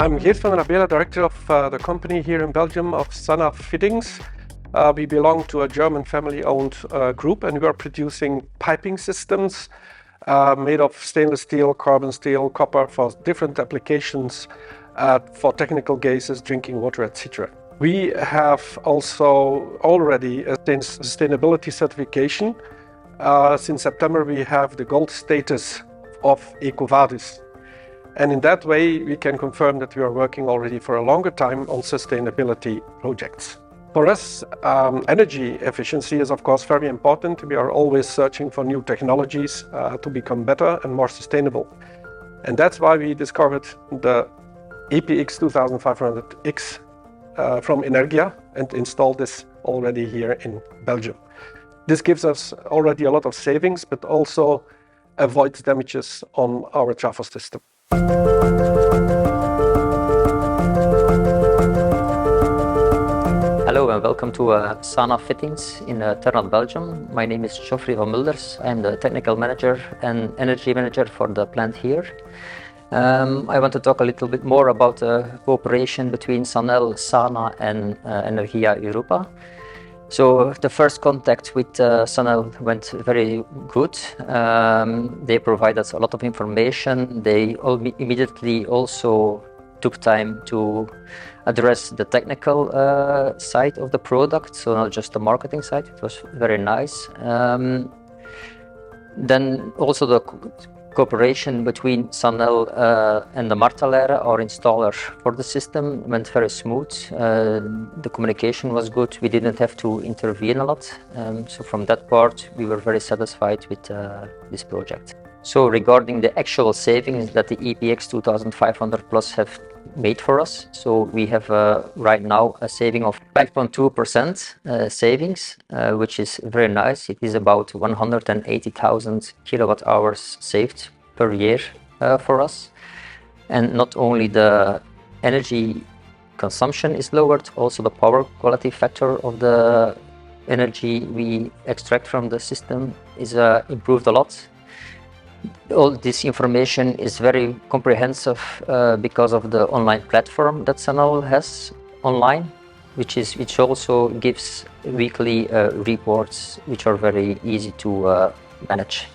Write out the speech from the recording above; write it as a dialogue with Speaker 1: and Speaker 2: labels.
Speaker 1: I'm Geert van den Abela, director of the company here in Belgium of Sanha Fittings. We belong to a German family-owned group, and we are producing piping systems made of stainless steel, carbon steel, copper for different applications for technical gases, drinking water, etc. We have also already a sustainability certification. Since September, we have the gold status of EcoVadis. And in that way, we can confirm that we are working already for a longer time on sustainability projects. For us, energy efficiency is of course very important. We are always searching for new technologies to become better and more sustainable. And that's why we discovered the EPX 2500X from Energia and installed this already here in Belgium. This gives us already a lot of savings, but also avoids damages on our trafo system.
Speaker 2: Hello and welcome to Sanha Fittings in Ternat, Belgium. My name is Geoffrey van Mulders. I'm the technical manager and energy manager for the plant here. I want to talk a little bit more about the cooperation between Sanel, Sanha and Energia Europa. So the first contact with Sanel went very good. They provided us a lot of information. They immediately also took time to address the technical side of the product, so not just the marketing side. It was very nice. Then also the cooperation between Sanel and the Martelera, our installer for the system, went very smooth. The communication was good. We didn't have to intervene a lot. So from that part, we were very satisfied with this project. So regarding the actual savings that the EPX 2500 Plus have made for us, so we have right now a saving of 5.2% savings, which is very nice. It is about 180,000 kilowatt hours saved per year for us. And not only the energy consumption is lowered, also the power quality factor of the energy we extract from the system is improved a lot. All this information is very comprehensive because of the online platform that Sanel has online, which also gives weekly reports which are very easy to manage.